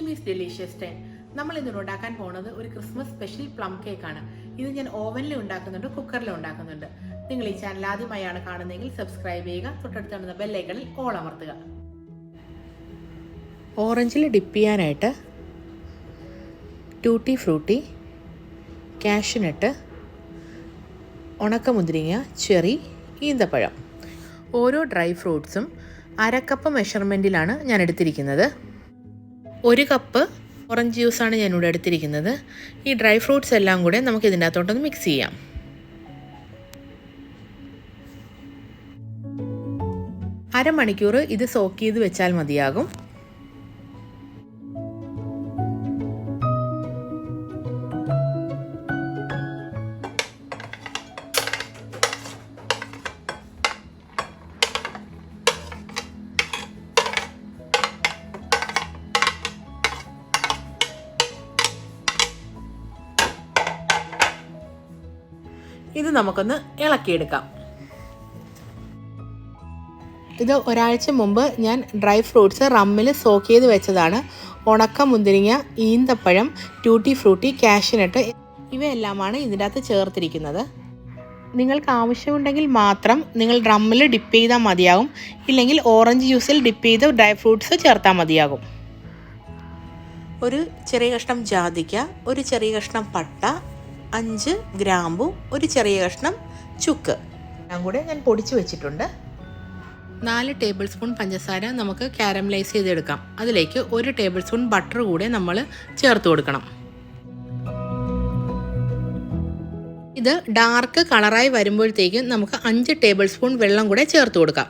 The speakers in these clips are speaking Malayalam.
Jimmy's delicious time. നമ്മൾ ഇന്ന് ഉണ്ടാക്കാൻ പോകുന്നത് ഒരു ക്രിസ്മസ് സ്പെഷ്യൽ പ്ലം കേക്ക് ആണ്. ഇത് ഞാൻ ഓവനിൽ ഉണ്ടാക്കുന്നുണ്ട്, കുക്കറിലും ഉണ്ടാക്കുന്നുണ്ട്. നിങ്ങൾ ഈ ചാനൽ ആദ്യമായാണ് കാണുന്നതെങ്കിൽ സബ്സ്ക്രൈബ് ചെയ്യുക, തൊട്ടടുത്തുള്ള ബെല്ലൈക്കണിൽ ഓൾ അമർത്തുക. ഓറഞ്ചിൽ ഡിപ്പ് ചെയ്യാനായിട്ട് ടൂട്ടി ഫ്രൂട്ടി, കാഷ്യൂനട്ട്, ഉണക്കമുന്തിരിങ്ങ, ചെറി, ഈന്തപ്പഴം, ഓരോ ഡ്രൈ ഫ്രൂട്ട്സും അരക്കപ്പ് മെഷർമെൻറ്റിലാണ് ഞാൻ എടുത്തിരിക്കുന്നത്. 1 കപ്പ് ഓറഞ്ച് ജ്യൂസാണ് ഞാനിവിടെ എടുത്തിരിക്കുന്നത്. ഈ ഡ്രൈ ഫ്രൂട്ട്സ് എല്ലാം കൂടെ നമുക്ക് ഇതിൻ്റെ അകത്തോട്ടൊന്ന് മിക്സ് ചെയ്യാം. അരമണിക്കൂർ ഇത് സോക്ക് ചെയ്ത് വെച്ചാൽ മതിയാകും. ഇത് നമുക്കൊന്ന് ഇളക്കിയെടുക്കാം. ഇത് ഒരാഴ്ച മുമ്പ് ഞാൻ ഡ്രൈ ഫ്രൂട്ട്സ് റമ്മിൽ സോക്ക് ചെയ്ത് വെച്ചതാണ്. ഉണക്ക മുന്തിരിങ്ങ, ഈന്തപ്പഴം, ട്യൂട്ടി ഫ്രൂട്ടി, കാഷ്യൂനട്ട് ഇവയെല്ലാമാണ് ഇതിൻ്റെ അകത്ത് ചേർത്തിരിക്കുന്നത്. നിങ്ങൾക്ക് ആവശ്യമുണ്ടെങ്കിൽ മാത്രം നിങ്ങൾ റമ്മിൽ ഡിപ്പ് ചെയ്താൽ മതിയാകും. ഇല്ലെങ്കിൽ ഓറഞ്ച് ജ്യൂസിൽ ഡിപ്പ് ചെയ്ത് ഡ്രൈ ഫ്രൂട്ട്സ് ചേർത്താൽ മതിയാകും. ഒരു ചെറിയ കഷ്ണം ജാതിക്ക, ഒരു ചെറിയ കഷ്ണം പട്ട, 5 ഗ്രാമ്പു, ഒരു ചെറിയ കഷ്ണം ചുക്ക് എല്ലാം കൂടെ ഞാൻ പൊടിച്ച് വെച്ചിട്ടുണ്ട്. 4 ടേബിൾ സ്പൂൺ പഞ്ചസാര നമുക്ക് കാരമലൈസ് ചെയ്തെടുക്കാം. അതിലേക്ക് 1 ടേബിൾ സ്പൂൺ ബട്ടർ കൂടെ നമ്മൾ ചേർത്ത് കൊടുക്കണം. ഇത് ഡാർക്ക് കളറായി വരുമ്പോഴത്തേക്കും നമുക്ക് 5 ടേബിൾ സ്പൂൺ വെള്ളം കൂടെ ചേർത്ത് കൊടുക്കാം.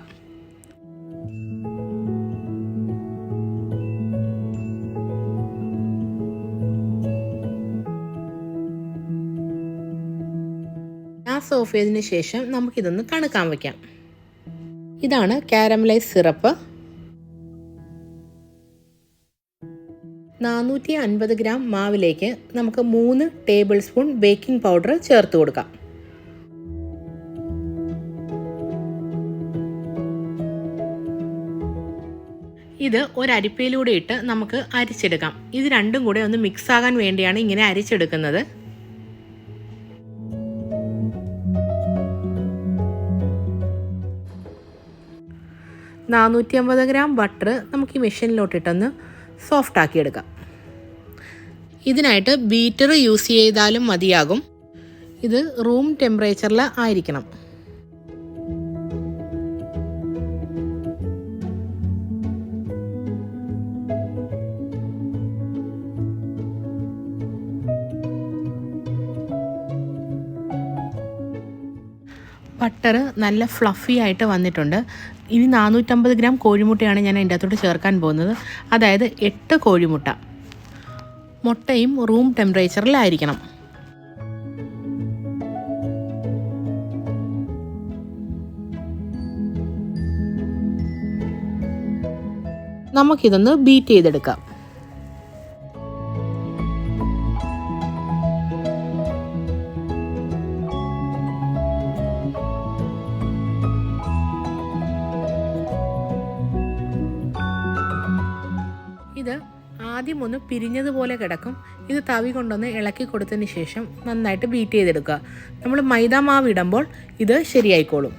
ഗ്യാസ് ഓഫ് ചെയ്തതിന് ശേഷം നമുക്കിതൊന്ന് തണുക്കാൻ വയ്ക്കാം. ഇതാണ് കാരമലൈസ് സിറപ്പ്. 450 ഗ്രാം മാവിലേക്ക് നമുക്ക് 3 ടേബിൾ സ്പൂൺ ബേക്കിംഗ് പൗഡർ ചേർത്ത് കൊടുക്കാം. ഇത് ഒരരിപ്പയിലൂടെ ഇട്ട് നമുക്ക് അരിച്ചെടുക്കാം. ഇത് രണ്ടും കൂടെ ഒന്ന് മിക്സ് ആകാൻ വേണ്ടിയാണ് ഇങ്ങനെ അരിച്ചെടുക്കുന്നത്. 450 ഗ്രാം ബട്ടർ നമുക്ക് ഈ മെഷീനിലോട്ടിട്ടൊന്ന് സോഫ്റ്റ് ആക്കിയെടുക്കാം. ഇതിനായിട്ട് ബീറ്റർ യൂസ് ചെയ്താലും മതിയാകും. ഇത് റൂം ടെമ്പറേച്ചറിൽ ആയിരിക്കണം. ബട്ടർ നല്ല ഫ്ലഫി ആയിട്ട് വന്നിട്ടുണ്ട്. ഇനി 450 ഗ്രാം കോഴിമുട്ടയാണ് ഞാൻ അതിൻ്റെ അകത്തോട്ട് ചേർക്കാൻ പോകുന്നത്. അതായത് 8 കോഴിമുട്ട. മുട്ടയും റൂം ടെമ്പറേച്ചറിലായിരിക്കണം. നമുക്കിതൊന്ന് ബീറ്റ് ചെയ്തെടുക്കാം. ഇത് ആദ്യം ഒന്ന് പിരിഞ്ഞതുപോലെ കിടക്കും. ഇത് തവി കൊണ്ടൊന്ന് ഇളക്കി കൊടുത്തതിന് ശേഷം നന്നായിട്ട് ബീറ്റ് ചെയ്തെടുക്കുക. നമ്മൾ മൈദ മാവ് ഇടുമ്പോൾ ഇത് ശരിയായിക്കോളും.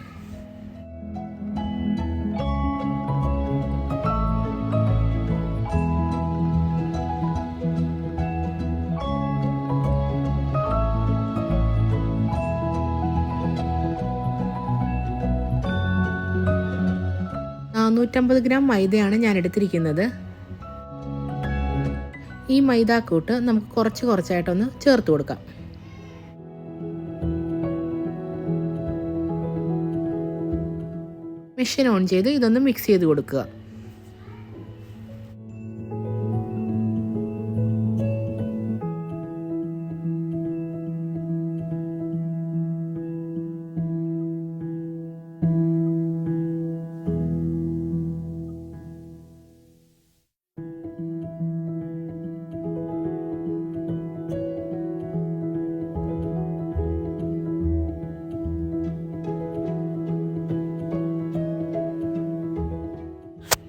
$450 ഗ്രാം മൈദയാണ് ഞാൻ എടുത്തിരിക്കുന്നത്. ഈ മൈദാക്കൂട്ട് നമുക്ക് കുറച്ചായിട്ടൊന്ന് ചേർത്ത് കൊടുക്കാം. മെഷീൻ ഓൺ ചെയ്ത് ഇതൊന്ന് മിക്സ് ചെയ്ത് കൊടുക്കുക.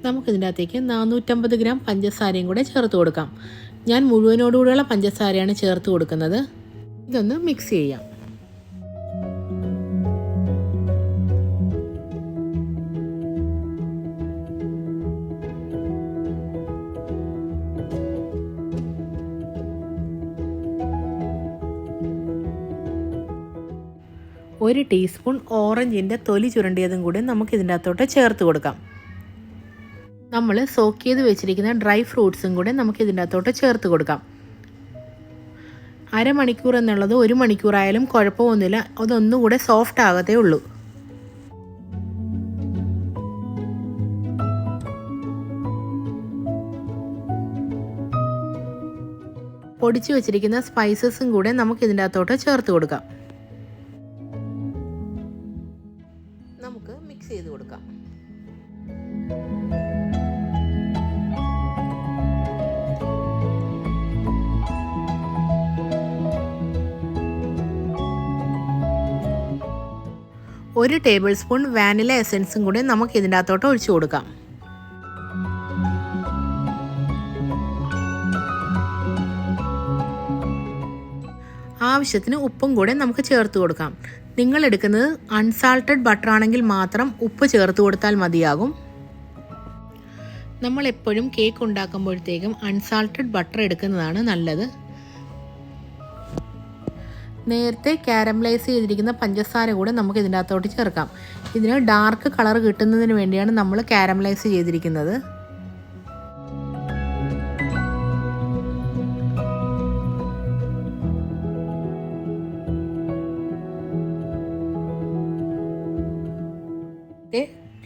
നമുക്കിതിൻ്റെ അകത്തേക്ക് 450 ഗ്രാം പഞ്ചസാരയും കൂടെ ചേർത്ത് കൊടുക്കാം. ഞാൻ മുഴുവനോടുകൂടിയുള്ള പഞ്ചസാരയാണ് ചേർത്ത് കൊടുക്കുന്നത്. ഇതൊന്ന് മിക്സ് ചെയ്യാം. ഒരു ടീസ്പൂൺ ഓറഞ്ചിൻ്റെ തൊലി ചുരണ്ടിയതും കൂടി നമുക്ക് ഇതിൻ്റെ അകത്തോട്ട് ചേർത്ത് കൊടുക്കാം. നമ്മൾ സോക്ക് ചെയ്ത് വെച്ചിരിക്കുന്ന ഡ്രൈ ഫ്രൂട്ട്സും കൂടി നമുക്ക് ഇതിൻ്റെ അകത്തോട്ട് ചേർത്ത് കൊടുക്കാം. അരമണിക്കൂർ എന്നുള്ളത് 1 മണിക്കൂറായാലും കുഴപ്പമൊന്നുമില്ല. അതൊന്നുകൂടെ സോഫ്റ്റ് ആകത്തേ ഉള്ളൂ. പൊടിച്ചു വെച്ചിരിക്കുന്ന സ്പൈസസും കൂടെ നമുക്ക് ഇതിൻ്റെ അകത്തോട്ട് ചേർത്ത് കൊടുക്കാം. നമുക്ക് മിക്സ് ചെയ്ത് കൊടുക്കാം. ഒരു ടേബിൾ സ്പൂൺ വാനില എസൻസും കൂടി നമുക്ക് ഇതിൻ്റെ അകത്തോട്ട് ഒഴിച്ചു കൊടുക്കാം. ആവശ്യത്തിന് ഉപ്പും കൂടെ നമുക്ക് ചേർത്ത് കൊടുക്കാം. നിങ്ങൾ എടുക്കുന്നത് അൺസാൾട്ടഡ് ബട്ടർ ആണെങ്കിൽ മാത്രം ഉപ്പ് ചേർത്ത് കൊടുത്താൽ മതിയാകും. നമ്മൾ എപ്പോഴും കേക്ക് ഉണ്ടാക്കുമ്പോഴത്തേക്കും അൺസാൾട്ടഡ് ബട്ടർ എടുക്കുന്നതാണ് നല്ലത്. നേരത്തെ കാരമലൈസ് ചെയ്തിരിക്കുന്ന പഞ്ചസാര കൂടെ നമുക്ക് ഇതിൻ്റെ അകത്തോട്ട് ചേർക്കാം. ഇതിന് ഡാർക്ക് കളർ കിട്ടുന്നതിന് വേണ്ടിയാണ് നമ്മൾ കാരമലൈസ് ചെയ്തിരിക്കുന്നത്.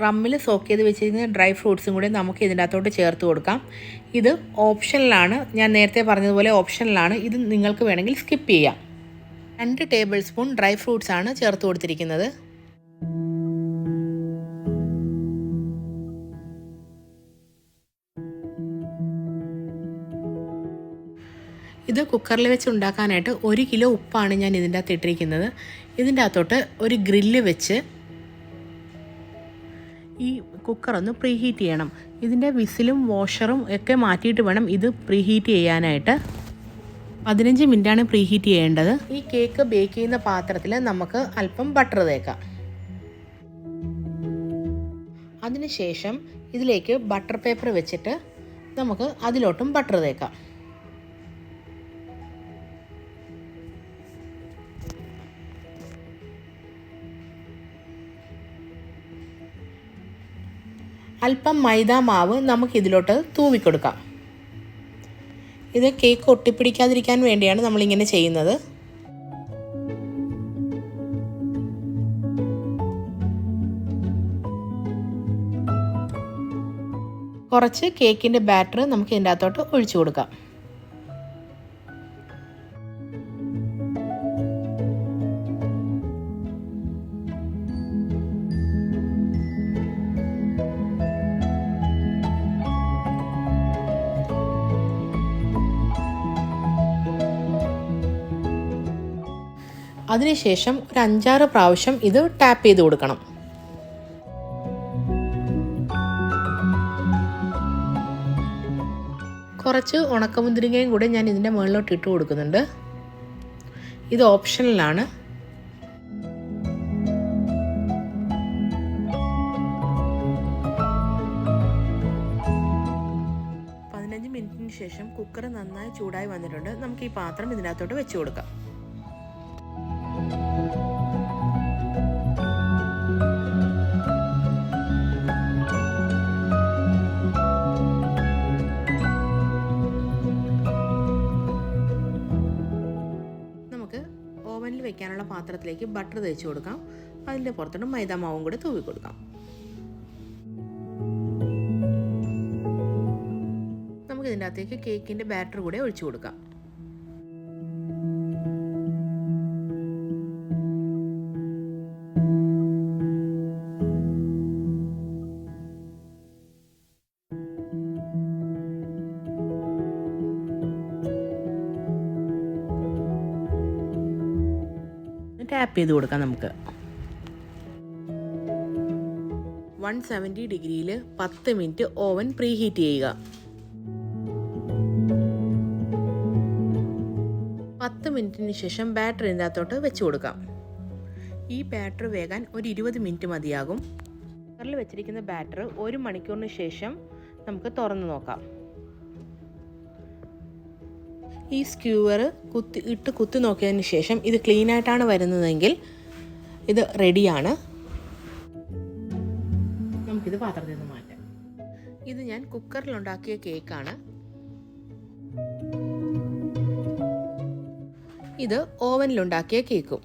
റമ്മിൽ സോക്ക് ചെയ്ത് വെച്ചിരിക്കുന്ന ഡ്രൈ ഫ്രൂട്ട്സും കൂടി നമുക്ക് ഇതിൻ്റെ അകത്തോട്ട് ചേർത്ത് കൊടുക്കാം. ഇത് ഓപ്ഷണലാണ്. ഞാൻ നേരത്തെ പറഞ്ഞതുപോലെ ഓപ്ഷണലാണ്. ഇത് നിങ്ങൾക്ക് വേണമെങ്കിൽ സ്കിപ്പ് ചെയ്യാം. 2 ടേബിൾ സ്പൂൺ ഡ്രൈ ഫ്രൂട്ട്സ് ആണ് ചേർത്ത് കൊടുത്തിരിക്കുന്നത്. ഇത് കുക്കറിൽ വെച്ച് ഉണ്ടാക്കാനായിട്ട് 1 കിലോ ഉപ്പാണ് ഞാൻ ഇതിൻ്റെ അകത്ത് ഇട്ടിരിക്കുന്നത്. ഇതിൻ്റെ അകത്തോട്ട് ഒരു ഗ്രില്ല് വെച്ച് ഈ കുക്കറൊന്ന് പ്രീഹീറ്റ് ചെയ്യണം. ഇതിൻ്റെ വിസിലും വാഷറും ഒക്കെ മാറ്റിയിട്ട് വേണം ഇത് പ്രീഹീറ്റ് ചെയ്യാനായിട്ട്. 15 മിനിറ്റാണ് പ്രീഹീറ്റ് ചെയ്യേണ്ടത്. ഈ കേക്ക് ബേക്ക് ചെയ്യുന്ന പാത്രത്തിൽ നമുക്ക് അല്പം ബട്ടർ തേക്കാം. അതിനുശേഷം ഇതിലേക്ക് ബട്ടർ പേപ്പർ വെച്ചിട്ട് നമുക്ക് അതിലോട്ടും ബട്ടർ തേക്കാം. അല്പം മൈദ മാവ് നമുക്ക് ഇതിലോട്ട് തൂവിക്കൊടുക്കാം. ഇത് കേക്ക് ഒട്ടിപ്പിടിക്കാതിരിക്കാൻ വേണ്ടിയാണ് നമ്മളിങ്ങനെ ചെയ്യുന്നത്. കുറച്ച് കേക്കിൻ്റെ ബാറ്റർ നമുക്ക് ഇതിൻ്റെ അകത്തോട്ട് ഒഴിച്ചു കൊടുക്കാം. അതിനുശേഷം ഒരു 5-6 പ്രാവശ്യം ഇത് ടാപ്പ് ചെയ്ത് കൊടുക്കണം. കുറച്ച് ഉണക്കമുന്തിരിങ്ങയും കൂടെ ഞാൻ ഇതിൻ്റെ മുകളിലോട്ട് ഇട്ട് കൊടുക്കുന്നുണ്ട്. ഇത് ഓപ്ഷണലാണ്. മിനിറ്റിന് ശേഷം കുക്കർ നന്നായി ചൂടായി വന്നിട്ടുണ്ട്. നമുക്ക് ഈ പാത്രം ഇതിനകത്തോട്ട് വെച്ച് കൊടുക്കാം. നമുക്ക് ഓവനിൽ വെക്കാനുള്ള പാത്രത്തിലേക്ക് ബട്ടർ തേച്ച് കൊടുക്കാം. അതിൻ്റെ പുറത്തോട്ട് മൈദാമാവും കൂടി തൂവി കൊടുക്കാം. നമുക്ക് ഇതിൻ്റെ അകത്തേക്ക് കേക്കിൻ്റെ ബാറ്റർ കൂടെ ഒഴിച്ചു കൊടുക്കാം. ടാപ്പ് ചെയ്ത് കൊടുക്കാം. നമുക്ക് 170 ഡിഗ്രിയിൽ 10 മിനിറ്റ് ഓവൻ പ്രീഹീറ്റ് ചെയ്യുക. 10 മിനിറ്റിന് ശേഷം ബാറ്റർ ഇതിൻ്റെ അകത്തോട്ട് വെച്ച് കൊടുക്കാം. ഈ ബാറ്റർ വേകാൻ ഒരു 20 മിനിറ്റ് മതിയാകും. കുക്കറിൽ വെച്ചിരിക്കുന്ന ബാറ്റർ 1 മണിക്കൂറിന് ശേഷം നമുക്ക് തുറന്ന് നോക്കാം. ഈ സ്ക്യൂവർ കുത്തി നോക്കിയതിന് ശേഷം ഇത് ക്ലീൻ ആയിട്ടാണ് വരുന്നതെങ്കിൽ ഇത് റെഡിയാണ്. നമുക്കിത് പാത്രത്തിൽ നിന്ന് മാറ്റാം. ഇത് ഞാൻ കുക്കറിലുണ്ടാക്കിയ കേക്കാണ്. ഇത് ഓവനിലുണ്ടാക്കിയ കേക്കും.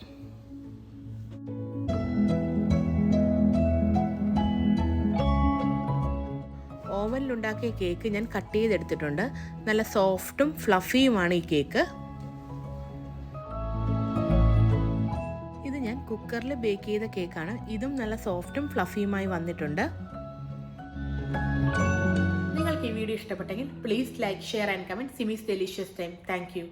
ഓവനിലുണ്ടാക്കിയ കേക്ക് ഞാൻ കട്ട് ചെയ്തെടുത്തിട്ടുണ്ട്. നല്ല സോഫ്റ്റും ഫ്ലഫിയുമാണ് ഈ കേക്ക്. ഇത് ഞാൻ കുക്കറിൽ ബേക്ക് ചെയ്ത കേക്കാണ്. ഇതും നല്ല സോഫ്റ്റും ഫ്ലഫിയുമായി വന്നിട്ടുണ്ട്. നിങ്ങൾക്ക് ഈ വീഡിയോ ഇഷ്ടപ്പെട്ടെങ്കിൽ please like, share and comment. സിമീസ് delicious time. Thank you.